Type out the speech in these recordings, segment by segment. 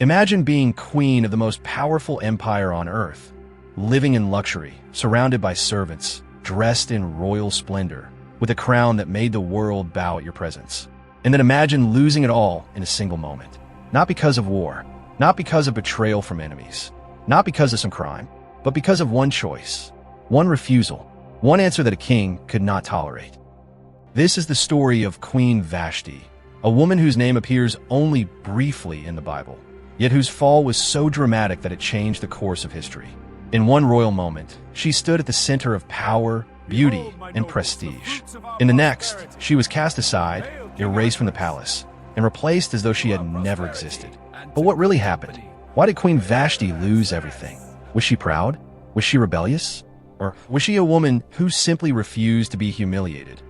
Imagine being queen of the most powerful empire on earth, living in luxury, surrounded by servants, dressed in royal splendor, with a crown that made the world bow at your presence. And then imagine losing it all in a single moment. Not because of war, not because of betrayal from enemies, not because of some crime, but because of one choice, one refusal, one answer that a king could not tolerate. This is the story of Queen Vashti, a woman whose name appears only briefly in the Bible, yet whose fall was so dramatic that it changed the course of history. In one royal moment, she stood at the center of power, beauty, and prestige. In the next, she was cast aside, erased from the palace, and replaced as though she had never existed. But what really happened? Why did Queen Vashti lose everything? Was she proud? Was she rebellious? Or was she a woman who simply refused to be humiliated?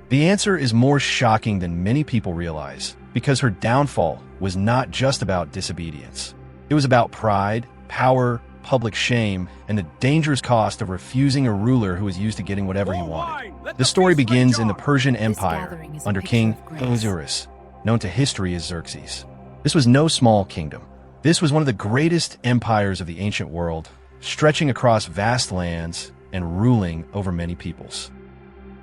The answer is more shocking than many people realize, because her downfall was not just about disobedience. It was about pride, power, public shame, and the dangerous cost of refusing a ruler who was used to getting whatever he wanted. The story begins in the Persian Empire under King Ahasuerus, known to history as Xerxes. This was no small kingdom. This was one of the greatest empires of the ancient world, stretching across vast lands and ruling over many peoples.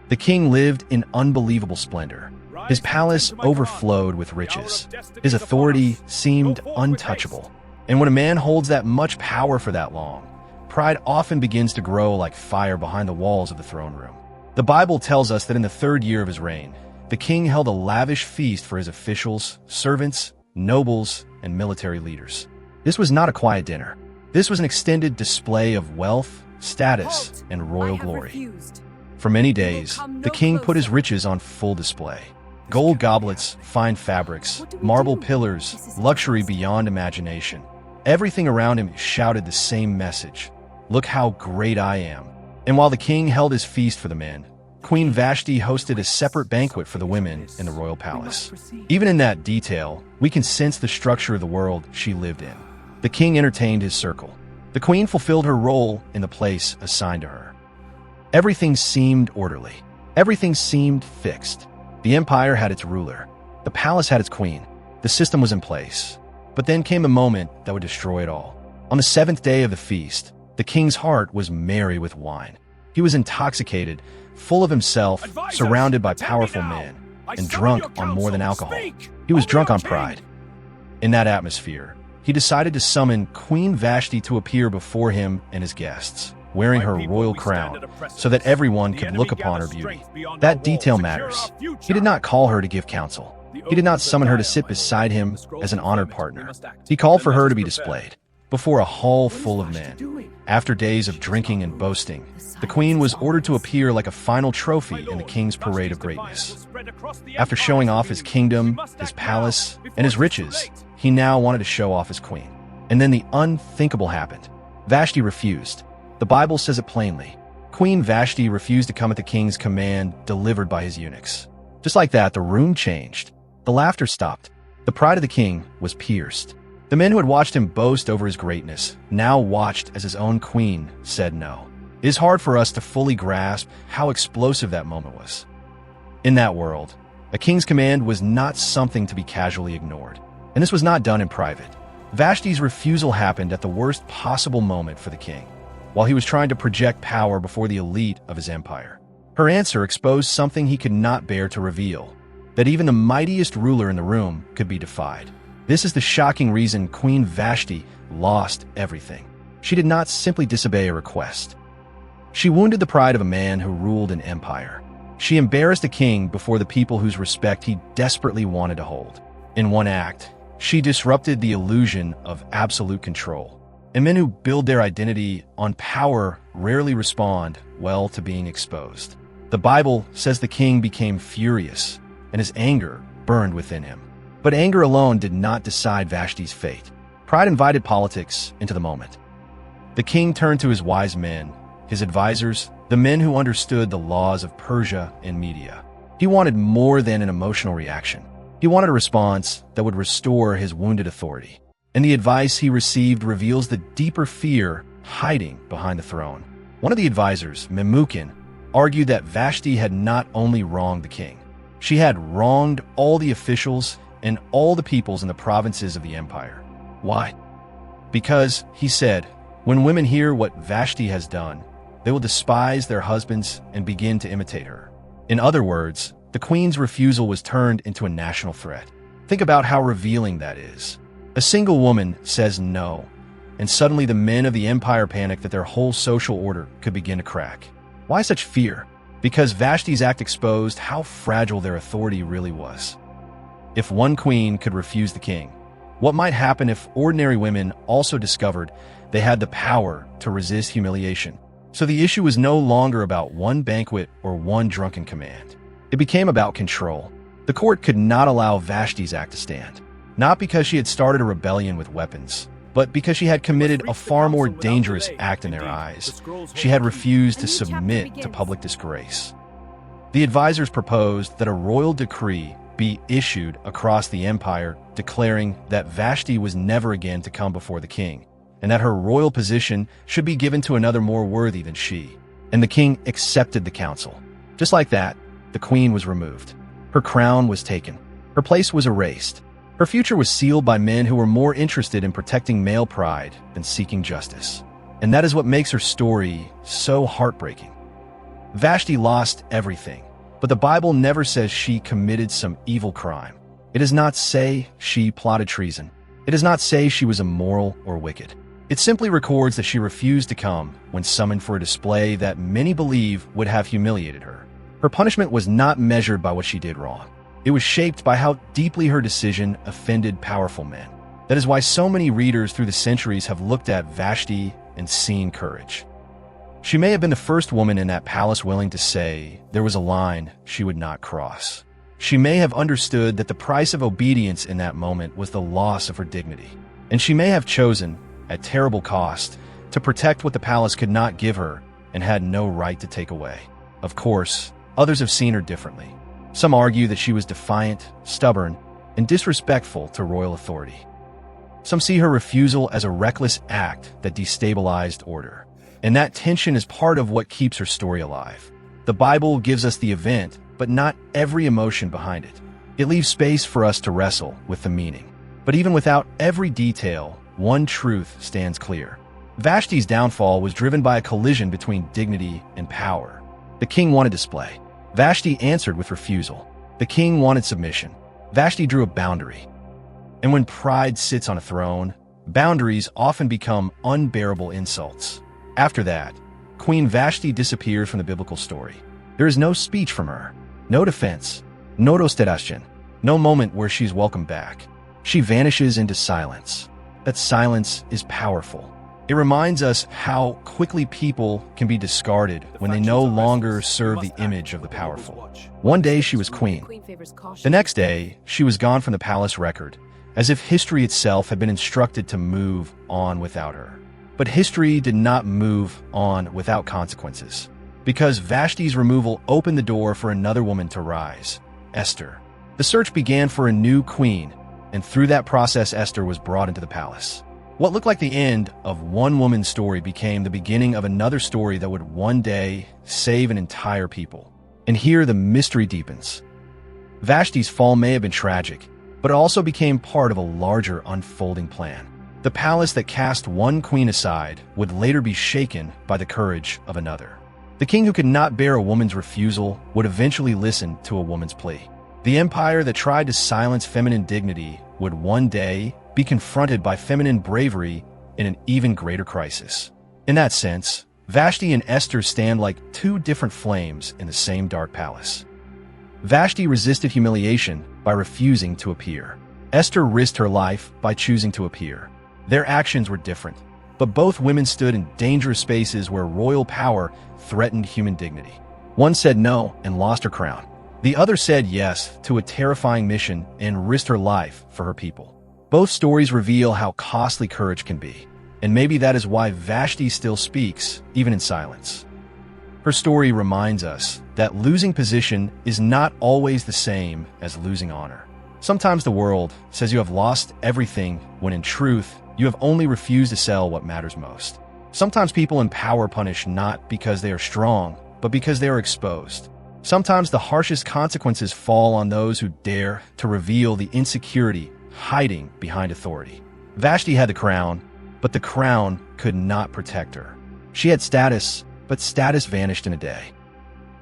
The king lived in unbelievable splendor. His palace overflowed with riches. His authority seemed untouchable. And when a man holds that much power for that long, pride often begins to grow like fire behind the walls of the throne room. The Bible tells us that in the 3rd year of his reign, the king held a lavish feast for his officials, servants, nobles, and military leaders. This was not a quiet dinner. This was an extended display of wealth, status, and royal glory. For many days, the king put his riches on full display. Gold goblets, fine fabrics, marble pillars, luxury beyond imagination. Everything around him shouted the same message: "Look how great I am." And while the king held his feast for the men, Queen Vashti hosted a separate banquet for the women in the royal palace. Even in that detail, we can sense the structure of the world she lived in. The king entertained his circle. The queen fulfilled her role in the place assigned to her. Everything seemed orderly. Everything seemed fixed. The empire had its ruler. The palace had its queen. The system was in place. But then came the moment that would destroy it all. On the 7th day of the feast, the king's heart was merry with wine. He was intoxicated, full of himself, surrounded by powerful men, and drunk on more than alcohol. He was drunk on pride. In that atmosphere, he decided to summon Queen Vashti to appear before him and his guests, wearing her royal crown, so that everyone could look upon her beauty. That detail matters. He did not call her to give counsel. He did not summon her to sit beside him as an honored partner. He called for her to be displayed before a hall full of men. After days of drinking and boasting, the queen was ordered to appear like a final trophy in the king's parade of greatness. After showing off his kingdom, his palace, and his riches, he now wanted to show off his queen. And then the unthinkable happened. Vashti refused. The Bible says it plainly. Queen Vashti refused to come at the king's command delivered by his eunuchs. Just like that, the room changed. The laughter stopped. The pride of the king was pierced. The men who had watched him boast over his greatness now watched as his own queen said no. It is hard for us to fully grasp how explosive that moment was. In that world, a king's command was not something to be casually ignored. And this was not done in private. Vashti's refusal happened at the worst possible moment for the king, while he was trying to project power before the elite of his empire. Her answer exposed something he could not bear to reveal, that even the mightiest ruler in the room could be defied. This is the shocking reason Queen Vashti lost everything. She did not simply disobey a request. She wounded the pride of a man who ruled an empire. She embarrassed a king before the people whose respect he desperately wanted to hold. In one act, she disrupted the illusion of absolute control. And men who build their identity on power rarely respond well to being exposed. The Bible says the king became furious, and his anger burned within him. But anger alone did not decide Vashti's fate. Pride invited politics into the moment. The king turned to his wise men, his advisors, the men who understood the laws of Persia and Media. He wanted more than an emotional reaction. He wanted a response that would restore his wounded authority. And the advice he received reveals the deeper fear hiding behind the throne. One of the advisors, Memucan, argued that Vashti had not only wronged the king, she had wronged all the officials and all the peoples in the provinces of the empire. Why? Because, he said, when women hear what Vashti has done, they will despise their husbands and begin to imitate her. In other words, the queen's refusal was turned into a national threat. Think about how revealing that is. A single woman says no, and suddenly the men of the empire panic that their whole social order could begin to crack. Why such fear? Because Vashti's act exposed how fragile their authority really was. If one queen could refuse the king, what might happen if ordinary women also discovered they had the power to resist humiliation? So the issue was no longer about one banquet or one drunken command. It became about control. The court could not allow Vashti's act to stand, not because she had started a rebellion with weapons, but because she had committed a far more dangerous act in their eyes. She had refused to submit to public disgrace. The advisors proposed that a royal decree be issued across the empire declaring that Vashti was never again to come before the king, and that her royal position should be given to another more worthy than she. And the king accepted the counsel. Just like that, the queen was removed. Her crown was taken. Her place was erased. Her future was sealed by men who were more interested in protecting male pride than seeking justice. And that is what makes her story so heartbreaking. Vashti lost everything, but the Bible never says she committed some evil crime. It does not say she plotted treason. It does not say she was immoral or wicked. It simply records that she refused to come when summoned for a display that many believe would have humiliated her. Her punishment was not measured by what she did wrong. It was shaped by how deeply her decision offended powerful men. That is why so many readers through the centuries have looked at Vashti and seen courage. She may have been the first woman in that palace willing to say there was a line she would not cross. She may have understood that the price of obedience in that moment was the loss of her dignity. And she may have chosen, at terrible cost, to protect what the palace could not give her and had no right to take away. Of course, others have seen her differently. Some argue that she was defiant, stubborn, and disrespectful to royal authority. Some see her refusal as a reckless act that destabilized order. And that tension is part of what keeps her story alive. The Bible gives us the event, but not every emotion behind it. It leaves space for us to wrestle with the meaning. But even without every detail, one truth stands clear. Vashti's downfall was driven by a collision between dignity and power. The king wanted display. Vashti answered with refusal. The king wanted submission. Vashti drew a boundary. And when pride sits on a throne, boundaries often become unbearable insults. After that, Queen Vashti disappears from the biblical story. There is no speech from her, no defense, no restauración, no moment where she's welcomed back. She vanishes into silence. That silence is powerful. It reminds us how quickly people can be discarded when they no longer serve the image of the powerful. One day she was queen. The next day, she was gone from the palace record, as if history itself had been instructed to move on without her. But history did not move on without consequences, because Vashti's removal opened the door for another woman to rise, Esther. The search began for a new queen, and through that process Esther was brought into the palace. What looked like the end of one woman's story became the beginning of another story that would one day save an entire people. And here the mystery deepens. Vashti's fall may have been tragic, but it also became part of a larger unfolding plan. The palace that cast one queen aside would later be shaken by the courage of another. The king who could not bear a woman's refusal would eventually listen to a woman's plea. The empire that tried to silence feminine dignity would one day be confronted by feminine bravery in an even greater crisis. In that sense, Vashti and Esther stand like two different flames in the same dark palace. Vashti resisted humiliation by refusing to appear. Esther risked her life by choosing to appear. Their actions were different, but both women stood in dangerous spaces where royal power threatened human dignity. One said no and lost her crown. The other said yes to a terrifying mission and risked her life for her people. Both stories reveal how costly courage can be, and maybe that is why Vashti still speaks, even in silence. Her story reminds us that losing position is not always the same as losing honor. Sometimes the world says you have lost everything when in truth, you have only refused to sell what matters most. Sometimes people in power punish not because they are strong, but because they are exposed. Sometimes the harshest consequences fall on those who dare to reveal the insecurity hiding behind authority. Vashti had the crown, but the crown could not protect her. She had status, but status vanished in a day.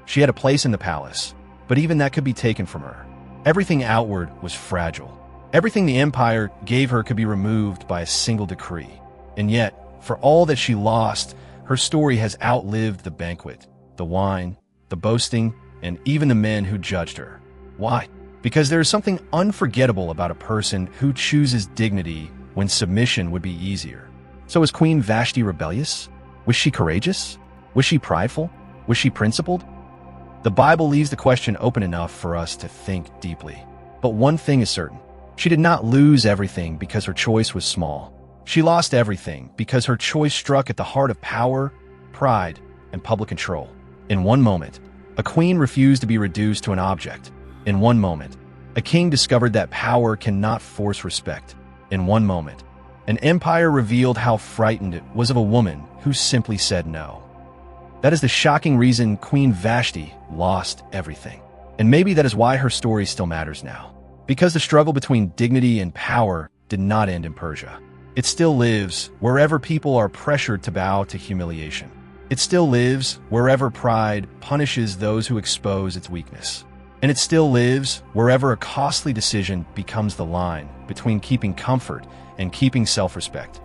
She had a place in the palace, but even that could be taken from her. Everything outward was fragile. Everything the empire gave her could be removed by a single decree. And yet, for all that she lost, her story has outlived the banquet, the wine, the boasting, and even the men who judged her. Why? Because there is something unforgettable about a person who chooses dignity when submission would be easier. So was Queen Vashti rebellious? Was she courageous? Was she prideful? Was she principled? The Bible leaves the question open enough for us to think deeply. But one thing is certain. She did not lose everything because her choice was small. She lost everything because her choice struck at the heart of power, pride, and public control. In one moment, a queen refused to be reduced to an object. In one moment, a king discovered that power cannot force respect. In one moment, an empire revealed how frightened it was of a woman who simply said no. That is the shocking reason Queen Vashti lost everything. And maybe that is why her story still matters now. Because the struggle between dignity and power did not end in Persia. It still lives wherever people are pressured to bow to humiliation. It still lives wherever pride punishes those who expose its weakness. And it still lives wherever a costly decision becomes the line between keeping comfort and keeping self-respect.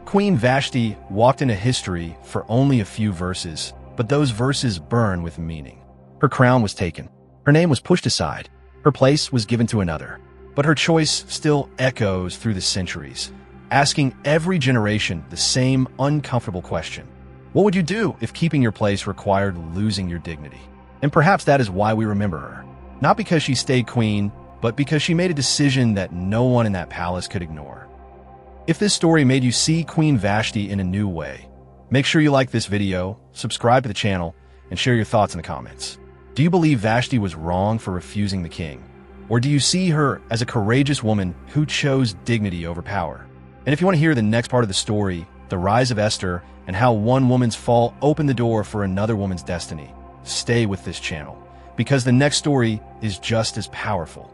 Queen Vashti walked into history for only a few verses, but those verses burn with meaning. Her crown was taken. Her name was pushed aside. Her place was given to another. But her choice still echoes through the centuries, asking every generation the same uncomfortable question. What would you do if keeping your place required losing your dignity? And perhaps that is why we remember her. Not because she stayed queen, but because she made a decision that no one in that palace could ignore. If this story made you see Queen Vashti in a new way, make sure you like this video, subscribe to the channel, and share your thoughts in the comments. Do you believe Vashti was wrong for refusing the king? Or do you see her as a courageous woman who chose dignity over power? And if you want to hear the next part of the story, the rise of Esther, and how one woman's fall opened the door for another woman's destiny, stay with this channel, because the next story is just as powerful.